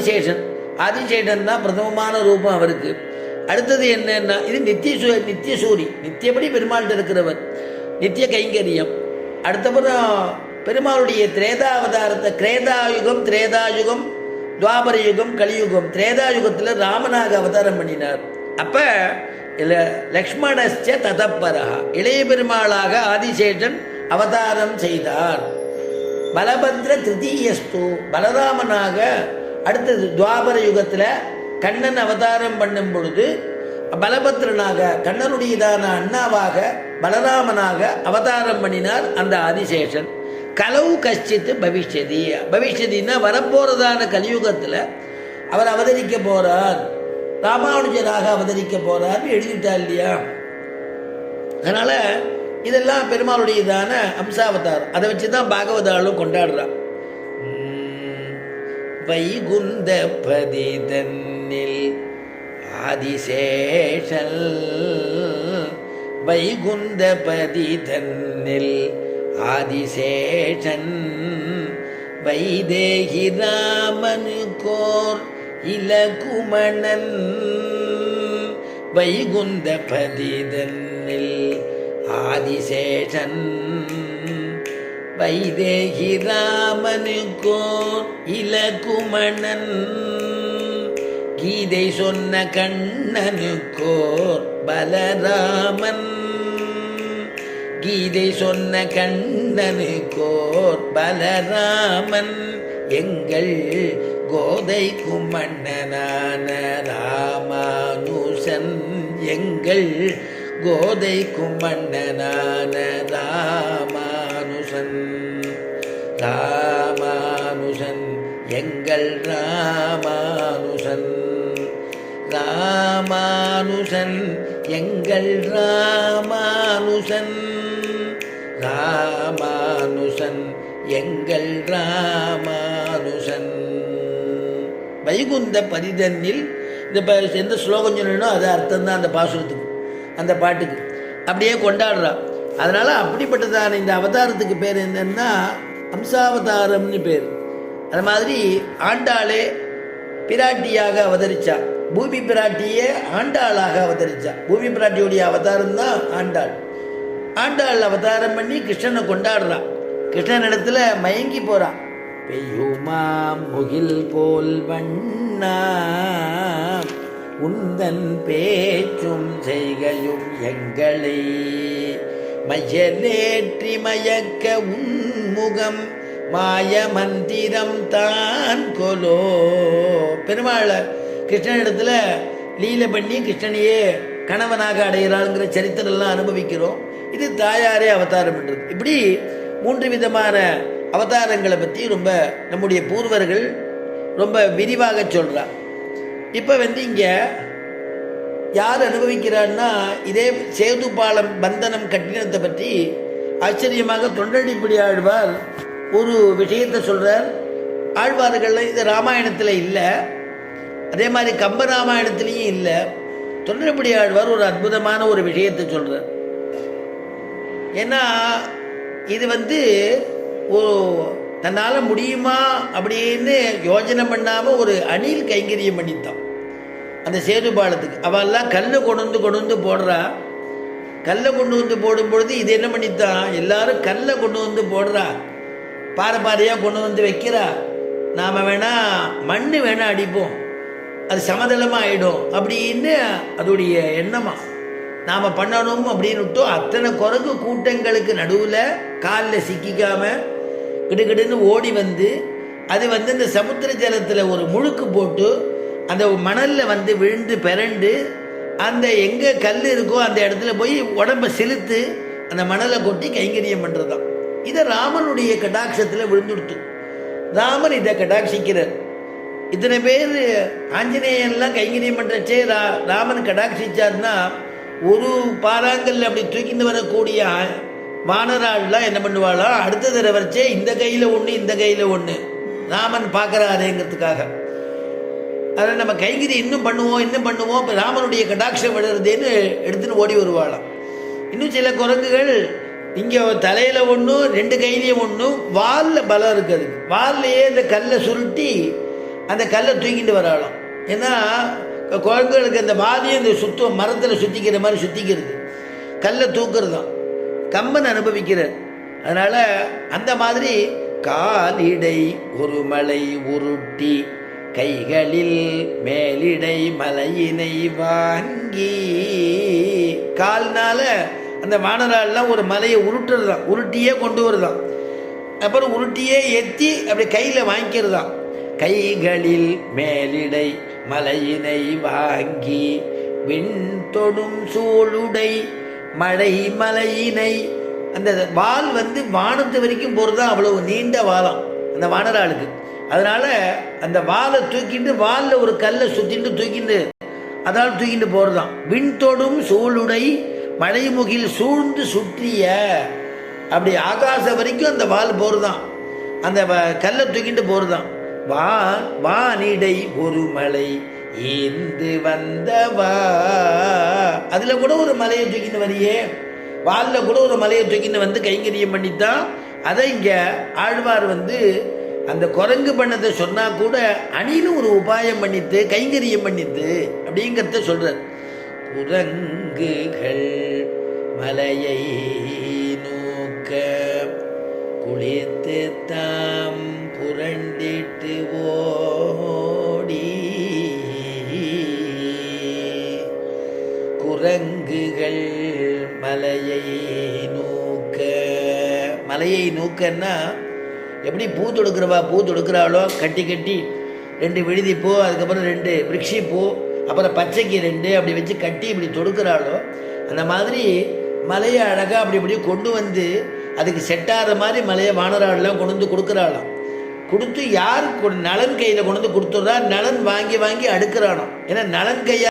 ஆதிசேஷன். ஆதிசேஷன் தான் பிரதமமான ரூபம் அவருக்கு. அடுத்தது என்னன்னா, இது நித்திய சூரி, நித்தியபடி பெருமாள்கிட்ட இருக்கிறவர், நித்திய கைங்கரியம். அடுத்தப்புறம் பெருமாளுடைய திரேதாவதாரத்தை, திரேதாயுகம் துவாபர யுகம் கலியுகம், திரேதாயுகத்தில் ராமனாக அவதாரம் பண்ணினார். அப்போ லக்ஷ்மணஸ்ச ததப்பரா, இளைய பெருமாளாக ஆதிசேஷன் அவதாரம் செய்தார். பலபத்ர திருத்தீயஸ்து, பலராமனாக அடுத்தது துவாபர யுகத்தில் கண்ணன் அவதாரம் பண்ணும் பொழுது பலபத்ரனாக, கண்ணனுடையதான அண்ணாவாக பலராமனாக அவதாரம் பண்ணினார் அந்த ஆதிசேஷன். கலவு கஷ்டித்து பவிஷ்யதின்னா வரப்போறதான கலியுகத்தில் அவர் அவதரிக்க போறார், ராமானுஜராக அவதரிக்க போறார் எழுதிட்டா இல்லையா. அதனால இதெல்லாம் பெருமாளுடையதான அம்சாவதாரம். அதை வச்சுதான் பாகவதாலும் கொண்டாடுறான். வைகுந்த பதிதன்னில் ஆதிசேஷன், வைகுந்த பதிதன்னில் ஆதிசேஷன், வைதேகி ராமனுக்கோர் இலகுமணன், வைகுந்த பதிதன்னில் ஆதிசேஷன், வைதேகி ராமனுக்கோர் இலகுமணன், கீதை சொன்ன கண்ணனுக்கோர் பலராமன், கீதை சொன்ன கண்ணனுக்கோர் பலராமன், எங்கள் கோதைக்கும் மன்னனான ராமானுசன், எங்கள் கோதைக்கும் மன்னனான ராமானுசன், ராமானுசன் எங்கள் ராமானுசன், ராமானுசன் எங்கள் ராமானுசன், ராமானுசன் எங்கள் ராமானுசன். வைகுந்த பதிதன்னில் இந்த எந்த ஸ்லோகம் சொல்லணும் அது அர்த்தம் தான் அந்த பாசுரத்துக்கு, அந்த பாட்டுக்கு அப்படியே கொண்டாடுறான். அதனால் அப்படிப்பட்டதான இந்த அவதாரத்துக்கு பேர் என்னன்னா அம்சாவதாரம்னு பேர். அது மாதிரி ஆண்டாளே பிராட்டியாக அவதரிச்சா, பூமி பிராட்டியே ஆண்டாளாக அவதரிச்சா. பூமி பிராட்டியுடைய அவதாரம் தான் ஆண்டாள். ஆண்டாள் அவதாரம் பண்ணி கிருஷ்ணனை கொண்டாடுறான். கிருஷ்ணன் இடத்துல மயங்கி போறான். பெய்யுமாம் முகில் போல் வண்ணா உந்தன் பேச்சும் செய்கையும் எங்களை மையலேற்றி மயக்க உன்முகம் மாய மந்திரம் தான் கொலோ. பெருமாள் கிருஷ்ணனிடத்துல லீலை பண்ணி கிருஷ்ணனையே கணவனாக அடைகிறாளுங்கிற சரித்திரம்லாம் அனுபவிக்கிறோம். இது தாயாரே அவதாரம் பண்ணுறது. இப்படி 3 விதமான அவதாரங்களை பற்றி ரொம்ப நம்முடைய பூர்வர்கள் ரொம்ப விரிவாக சொல்கிறார். இப்போ இங்கே யார் அனுபவிக்கிறான்னா, இதே சேது பாலம் பந்தனம் கட்டினத்தை பற்றி ஆச்சரியமாக தொண்டடிப்படி ஆழ்வார் ஒரு விஷயத்தை சொல்கிறார். ஆழ்வார்கள் இது ராமாயணத்தில் இல்லை, அதே மாதிரி கம்ப ராமாயணத்துலேயும் இல்லை. தொண்டடிப்படி ஆழ்வார் ஒரு அற்புதமான ஒரு விஷயத்தை சொல்கிறார். ஏன்னா இது ஒரு தன்னால் முடியுமா அப்படின்னு யோஜனை பண்ணாமல் ஒரு அணில் கைங்கரியம் பண்ணித்தான் அந்த சேது பாலத்துக்கு. அவெல்லாம் கல்லை கொண்டு வந்து போடுறா. கல்லை கொண்டு வந்து போடும் பொழுது இது என்ன பண்ணித்தான், எல்லாரும் கல்லை கொண்டு வந்து போடுறா, பாறையாக கொண்டு வந்து வைக்கிறா. நாம் வேணா மண் வேணா அடிப்போம், அது சமதளமாக ஆகிடும் அப்படின்னு அதோடைய எண்ணமா நாம் பண்ணணும் அப்படின்னுட்டோ அத்தனை குரங்கு கூட்டங்களுக்கு நடுவில் காலில் சிக்கிக்காமல் கிடுகிடுன்னு ஓடி அது இந்த சமுத்திர ஜலத்தில் ஒரு முழுக்கு போட்டு அந்த மணலில் விழுந்து பிறண்டு அந்த எங்கே கல் இருக்கோ அந்த இடத்துல போய் உடம்பை செலுத்து அந்த மணலை கொட்டி கைங்கரியம் பண்ணுறதான். இதை ராமனுடைய கடாட்சத்தில் விழுந்துடுத்து. ராமன் இதை கடாட்சிக்கிறார். இத்தனை பேர் ஆஞ்சநேயன்லாம் கைங்கரியம் பண்ணுறச்சே ராமன் கடாட்சிச்சார்னா ஒரு பாறாங்கல் அப்படி தூக்கிட்டு வரக்கூடிய வானராள்லாம் என்ன பண்ணுவாளாம், அடுத்த தடவை வரைச்சே இந்த கையில் ஒன்று இந்த கையில் ஒன்று ராமன் பார்க்குறாருங்கிறதுக்காக. அதில் நம்ம கைகிரி இன்னும் பண்ணுவோம் இப்போ ராமனுடைய கடாட்சம் விடுறதுன்னு எடுத்துன்னு ஓடி வருவாளாம். இன்னும் சில குரங்குகள் இங்கே தலையில் ஒன்றும் 2 கையிலையும் ஒன்றும் வாலில் பலம் இருக்குது, வால்லையே இந்த கல்லை சுருட்டி அந்த கல்லை தூக்கிட்டு வராளாம். ஏன்னா குழந்தைகளுக்கு அந்த வாதியை இந்த மரத்தில் சுற்றிக்கிற மாதிரி சுற்றிக்கிறது, கல்லை தூக்குறது தான் கம்பன் அனுபவிக்கிறார். அதனால் அந்த மாதிரி காலிடை ஒரு மலை உருட்டி கைகளில் மேலிடை மலையினை வாங்கி, கால்னால அந்த வானரால்லாம் ஒரு மலையை உருட்டுறதுதான், உருட்டியே கொண்டு வருதான். அப்புறம் உருட்டியே எத்தி அப்படி கையில் வாங்கிக்கிறதான். கைகளில் மேலிடை மலையினை வாங்கி விண் தொடும் சூளுடை மழை மலையினை, அந்த வால் வானத்து வரைக்கும் போகிறதான், அவ்வளவு நீண்ட வாலம் அந்த வானராளுக்கு. அதனால் அந்த வாலை தூக்கிட்டு வாலில் ஒரு கல்லை சுற்றிட்டு தூக்கிட்டு அதால் தூக்கிட்டு போகிறதான். விண்தொடும் சூளுடை மழைமுகில் சூழ்ந்து சுற்றிய, அப்படி ஆகாசம் வரைக்கும் அந்த வால் போகிறதான், அந்த கல்லை தூக்கிட்டு போகிறதான். வானிடை ஒரு மலை ஏந்து வந்தவா, அதில் கூட ஒரு மலையை தூக்கிட்டு வரியே, வாலில் கூட ஒரு மலையை தூக்கின்னு கைங்கரியம் பண்ணித்தான். அதை இங்கே ஆழ்வார் அந்த குரங்கு பண்ணதை சொன்னால் கூட அணின்னு ஒரு உபாயம் பண்ணித்து கைங்கரியம் பண்ணித்து அப்படிங்கிறத சொல்கிறார். குரங்குகள் மலையை நோக்க குளித்து தாம் புரண்டிட்டு ஓடி, குரங்குகள் மலையை நோக்க, மலையை நோக்கன்னா எப்படி பூ தொடுக்கிறாளோ கட்டி கட்டி 2 விழுதி பூ, அதுக்கப்புறம் 2 விருட்சி பூ, அப்புறம் பச்சைக்கு 2 அப்படி வச்சு கட்டி இப்படி தொடுக்கிறாளோ, அந்த மாதிரி மலையை அழகாக அப்படி கொண்டு அதுக்கு செட்டாகிற மாதிரி மலையை வானராளெலாம் கொண்டு கொடுக்குறாளாம். கொடுத்து யார் நலன் கையில் கொண்டு கொடுத்துட்றா, நலன் வாங்கி அடுக்கிறானோ. ஏன்னா நலன் கையால்